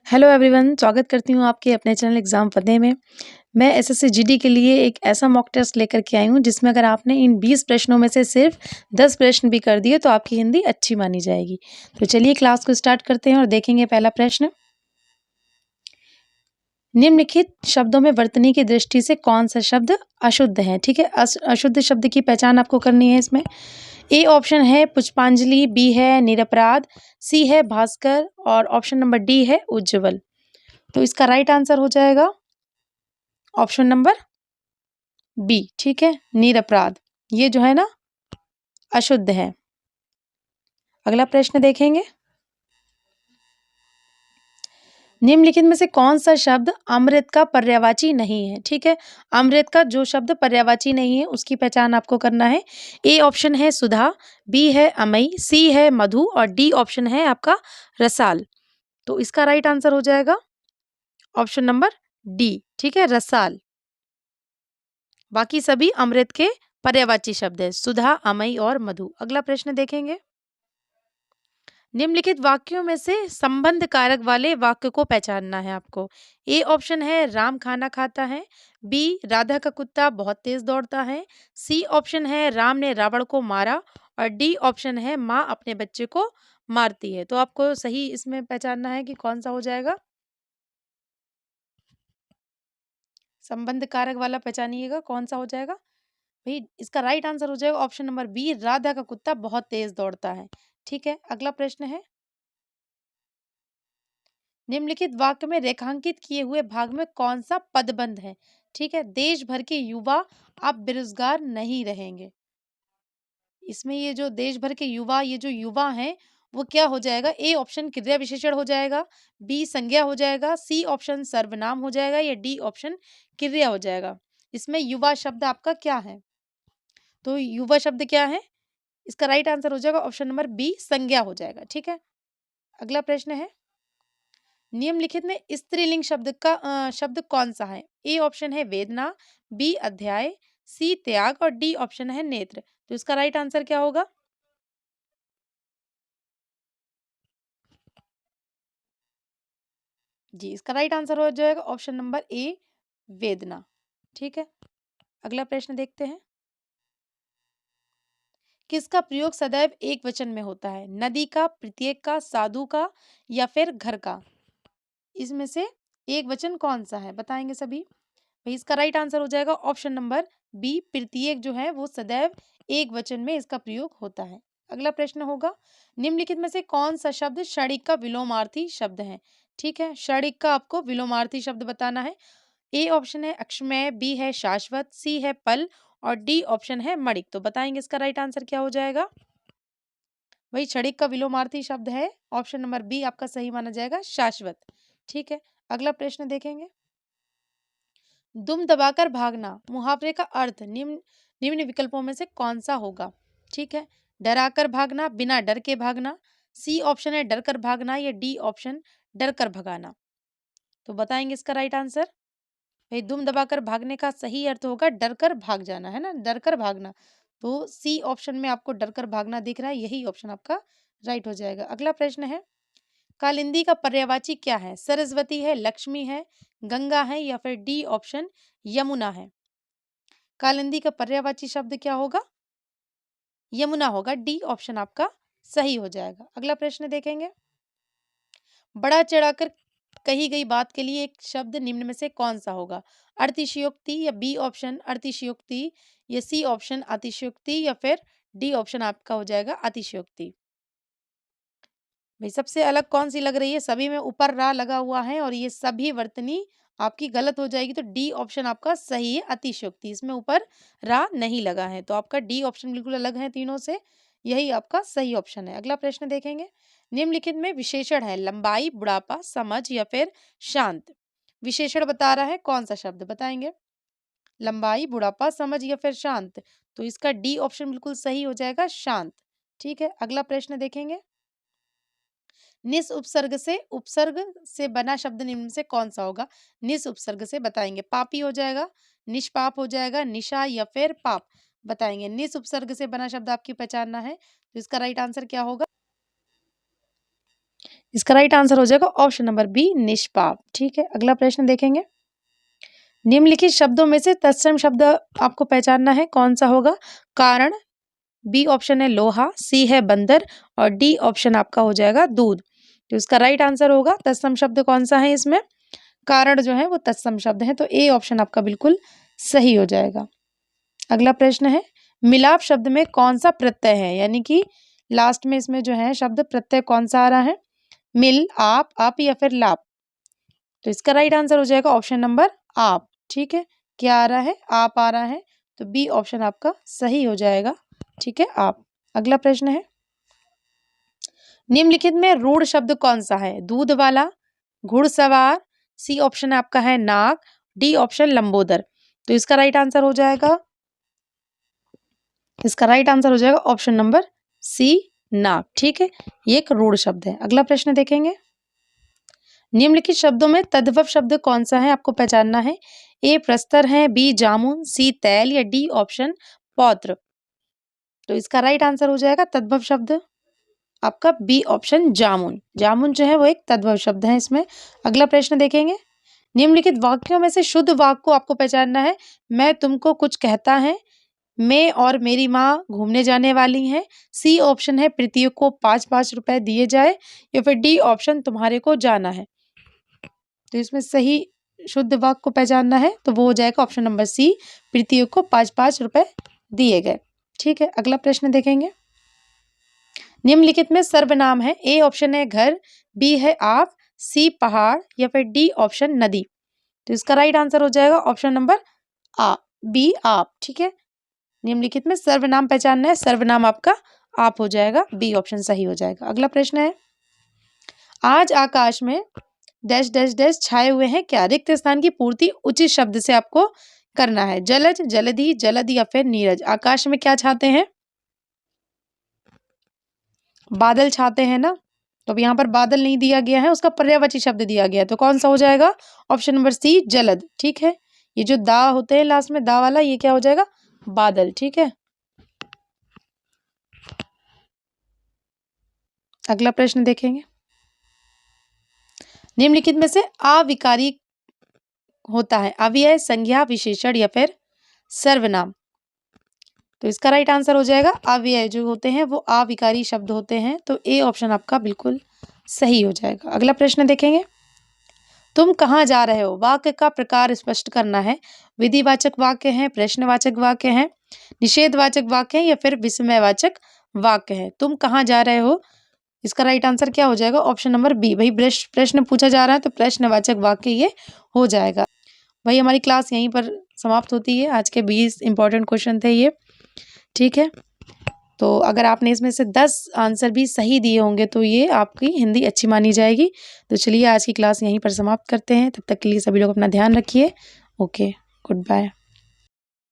Hello everyone, स्वागत करती हूँ आपके अपने चैनल एग्ज़ाम फतेह में। मैं एसएससी जीडी के लिए एक ऐसा मॉक टेस्ट लेकर के आई हूँ जिसमें अगर आपने इन 20 प्रश्नों में से सिर्फ 10 प्रश्न भी कर दिए तो आपकी हिंदी अच्छी मानी जाएगी। तो चलिए क्लास को स्टार्ट करते हैं और देखेंगे पहला प्रश्न। निम्नलिखित शब्दों में वर्तनी की दृष्टि से कौन सा शब्द अशुद्ध है? ठीक है, अशुद्ध शब्द की पहचान आपको करनी है इसमें। ए ऑप्शन है पुष्पांजलि, बी है निरपराध, सी है भास्कर और ऑप्शन नंबर डी है उज्ज्वल। तो इसका राइट आंसर हो जाएगा ऑप्शन नंबर बी। ठीक है, निरपराध ये जो है ना अशुद्ध है। अगला प्रश्न देखेंगे। निम्नलिखित में से कौन सा शब्द अमृत का पर्यायवाची नहीं है? ठीक है, अमृत का जो शब्द पर्यायवाची नहीं है उसकी पहचान आपको करना है। ए ऑप्शन है सुधा, बी है अमई, सी है मधु और डी ऑप्शन है आपका रसाल। तो इसका राइट आंसर हो जाएगा ऑप्शन नंबर डी। ठीक है, रसाल। बाकी सभी अमृत के पर्यायवाची शब्द है, सुधा, अमई और मधु। अगला प्रश्न देखेंगे। निम्नलिखित वाक्यों में से संबंध कारक वाले वाक्य को पहचानना है आपको। ए ऑप्शन है राम खाना खाता है, बी राधा का कुत्ता बहुत तेज दौड़ता है, सी ऑप्शन है राम ने रावण को मारा और डी ऑप्शन है माँ अपने बच्चे को मारती है। तो आपको सही इसमें पहचानना है कि कौन सा हो जाएगा। संबंध कारक वाला पहचानिएगा कौन सा हो जाएगा भाई। इसका राइट आंसर हो जाएगा ऑप्शन नंबर बी, राधा का कुत्ता बहुत तेज दौड़ता है। ठीक है, अगला प्रश्न है। निम्नलिखित वाक्य में रेखांकित किए हुए भाग में कौन सा पदबंध है? ठीक है, देश भर के युवा अब बेरोजगार नहीं रहेंगे। इसमें ये जो देश भर के युवा, ये जो युवा हैं वो क्या हो जाएगा? ए ऑप्शन क्रिया विशेषण हो जाएगा, बी संज्ञा हो जाएगा, सी ऑप्शन सर्वनाम हो जाएगा या डी ऑप्शन क्रिया हो जाएगा। इसमें युवा शब्द आपका क्या है? तो युवा शब्द क्या है? इसका राइट आंसर हो जाएगा ऑप्शन नंबर बी, संज्ञा हो जाएगा। ठीक है, अगला प्रश्न है। निम्नलिखित में स्त्रीलिंग शब्द कौन सा है? ए ऑप्शन है वेदना, बी अध्याय, सी त्याग और डी ऑप्शन है नेत्र। तो इसका राइट आंसर क्या होगा? जी, इसका राइट आंसर हो जाएगा ऑप्शन नंबर ए, वेदना। ठीक है, अगला प्रश्न देखते हैं। किसका प्रयोग सदैव एक वचन में होता है? नदी का, प्रत्येक का, साधु का या फिर घर का? इसमें से एक वचन कौन सा है बताएंगे सभी। भाई इसका राइट आंसर हो जाएगा ऑप्शन नंबर बी, प्रत्येक जो है वो सदैव एक वचन में इसका प्रयोग होता है। अगला प्रश्न होगा। निम्नलिखित में से कौन सा शब्द क्षणिक का विलोमार्थी शब्द है? ठीक है, क्षणिक का आपको विलोमार्थी शब्द बताना है। ए ऑप्शन है अक्षमय, बी है शाश्वत, सी है पल और डी ऑप्शन है मणिक। तो बताएंगे इसका राइट आंसर क्या हो जाएगा। वही क्षणिक का विलोमार्थी शब्द है ऑप्शन नंबर बी आपका सही माना जाएगा, शाश्वत। ठीक है, अगला प्रश्न देखेंगे। दुम दबाकर भागना मुहावरे का अर्थ निम्न निम्न विकल्पों में से कौन सा होगा? ठीक है, डराकर भागना, बिना डर के भागना, सी ऑप्शन है डर कर भागना या डी ऑप्शन डर कर भगाना। तो बताएंगे इसका राइट आंसर। भाई दुम दबाकर भागने का सही अर्थ होगा डर कर भाग जाना, है ना, डर कर भागना। तो सी ऑप्शन में आपको डर कर भागना दिख रहा है, यही ऑप्शन आपका राइट हो जाएगा। अगला प्रश्न है। कालिंदी का पर्यायवाची क्या है? सरस्वती है, लक्ष्मी है, गंगा है या फिर डी ऑप्शन यमुना है। कालिंदी का पर्यायवाची शब्द क्या होगा? यमुना होगा, डी ऑप्शन आपका सही हो जाएगा। अगला प्रश्न देखेंगे। बड़ा चढ़ाकर कही गई बात के लिए एक शब्द निम्न में से कौन सा होगा? अतिशयोक्ति या बी ऑप्शन अतिशयोक्ति या सी ऑप्शन अतिशयोक्ति या फिर डी ऑप्शन आपका हो जाएगा अतिशयोक्ति। भाई सबसे अलग कौन सी लग रही है? सभी में ऊपर रा लगा हुआ है और ये सभी वर्तनी आपकी गलत हो जाएगी। तो डी ऑप्शन आपका सही है, अतिशयोक्ति। इसमें ऊपर रा नहीं लगा है तो आपका डी ऑप्शन बिल्कुल अलग है तीनों से, यही आपका सही ऑप्शन है। अगला प्रश्न देखेंगे। निम्नलिखित में विशेषण है लंबाई, बुढ़ापा, समझ या फिर शांत। विशेषण बता रहा है, कौन सा शब्द बताएंगे? लंबाई, बुढ़ापा, समझ या फिर शांत। तो इसका डी ऑप्शन बिल्कुल सही हो जाएगा, शांत। ठीक है, अगला प्रश्न देखेंगे। निस उपसर्ग से बना शब्द निम्न से कौन सा होगा? निस उपसर्ग से बताएंगे। पापी हो जाएगा, निष्पाप हो जाएगा, निशा या फिर पाप। बताएंगे। निस उपसर्ग से बना शब्द आपकी पहचानना है तो इसका राइट आंसर क्या होगा? इसका राइट आंसर हो जाएगा ऑप्शन नंबर बी, निष्पाप। ठीक है, अगला प्रश्न देखेंगे। निम्नलिखित शब्दों में से तत्सम शब्द आपको पहचानना है, कौन सा होगा? कारण, बी ऑप्शन है लोहा, सी है बंदर और डी ऑप्शन आपका हो जाएगा दूध। तो इसका राइट आंसर होगा तत्सम शब्द कौन सा है इसमें? कारण जो है वो तत्सम शब्द है, तो ए ऑप्शन आपका बिल्कुल सही हो जाएगा। अगला प्रश्न है, मिलाप शब्द में कौन सा प्रत्यय है, यानी कि लास्ट में इसमें जो है शब्द प्रत्यय कौन सा आ रहा है? मिल, आप, अप या फिर लाप। तो इसका राइट आंसर हो जाएगा ऑप्शन नंबर आप। ठीक है, क्या आ रहा है? आप आ रहा है, तो बी ऑप्शन आपका सही हो जाएगा। ठीक है, आप। अगला प्रश्न है, निम्नलिखित में रूढ़ शब्द कौन सा है? दूध वाला, घुड़सवार, सी ऑप्शन आपका है नाग, डी ऑप्शन लंबोदर। तो इसका राइट आंसर हो जाएगा ऑप्शन नंबर सी, नाग। ठीक है, ये एक रूढ़ शब्द है। अगला प्रश्न देखेंगे। निम्नलिखित शब्दों में तद्भव शब्द कौन सा है, आपको पहचानना है। ए प्रस्तर है, बी जामुन, सी तैल या डी ऑप्शन पौत्र। तो इसका राइट आंसर हो जाएगा तद्भव शब्द आपका बी ऑप्शन जामुन। जामुन जो है वो एक तद्भव शब्द है इसमें। अगला प्रश्न देखेंगे। निम्नलिखित वाक्यों में से शुद्ध वाक्य को आपको पहचानना है। मैं तुमको कुछ कहता है, मैं और मेरी माँ घूमने जाने वाली हैं, सी ऑप्शन है प्रत्येक को 5-5 रुपए दिए जाए या फिर डी ऑप्शन तुम्हारे को जाना है। तो इसमें सही शुद्ध वाक्य को पहचानना है, तो वो हो जाएगा ऑप्शन नंबर सी, प्रत्येक को 5-5 रुपए दिए गए। ठीक है, अगला प्रश्न देखेंगे। निम्नलिखित में सर्वनाम है, ए ऑप्शन है घर, बी है आप, सी पहाड़ या फिर डी ऑप्शन नदी। तो इसका राइट आंसर हो जाएगा ऑप्शन नंबर बी, आप। ठीक है, निम्नलिखित में सर्वनाम पहचानना है, सर्वनाम आपका आप हो जाएगा, बी ऑप्शन सही हो जाएगा। अगला प्रश्न है, आज आकाश में डैश डैश डैश छाए हुए हैं क्या? रिक्त स्थान की पूर्ति उचित शब्द से आपको करना है। जलज, जलधि, जलद या फिर नीरज। आकाश में क्या छाते हैं? बादल छाते हैं ना। तो अब यहाँ पर बादल नहीं दिया गया है, उसका पर्यायवाची शब्द दिया गया है, तो कौन सा हो जाएगा? ऑप्शन नंबर सी, जलद। ठीक है, ये जो दा होते हैं लास्ट में, दा वाला, ये क्या हो जाएगा? बादल। ठीक है, अगला प्रश्न देखेंगे। निम्नलिखित में से अविकारी होता है अव्यय, संज्ञा, विशेषण या फिर सर्वनाम। तो इसका राइट आंसर हो जाएगा अव्यय जो होते हैं वो अविकारी शब्द होते हैं, तो ए ऑप्शन आपका बिल्कुल सही हो जाएगा। अगला प्रश्न देखेंगे। तुम कहाँ जा रहे हो? वाक्य का प्रकार स्पष्ट करना है। विधिवाचक वाक्य है, प्रश्नवाचक वाक्य है, निषेधवाचक वाक्य है या फिर विस्मयवाचक वाक्य है। तुम कहाँ जा रहे हो, इसका राइट आंसर क्या हो जाएगा? Option number B. भाई प्रश्न पूछा जा रहा है तो प्रश्नवाचक वाक्य ये हो जाएगा। भाई हमारी क्लास यहीं पर समाप्त होती है। आज के 20 इंपॉर्टेंट क्वेश्चन थे ये। ठीक है, तो अगर आपने इसमें से 10 आंसर भी सही दिए होंगे तो ये आपकी हिंदी अच्छी मानी जाएगी। तो चलिए आज की क्लास यहीं पर समाप्त करते हैं। तब तक के लिए सभी लोग अपना ध्यान रखिए। Okay, good bye.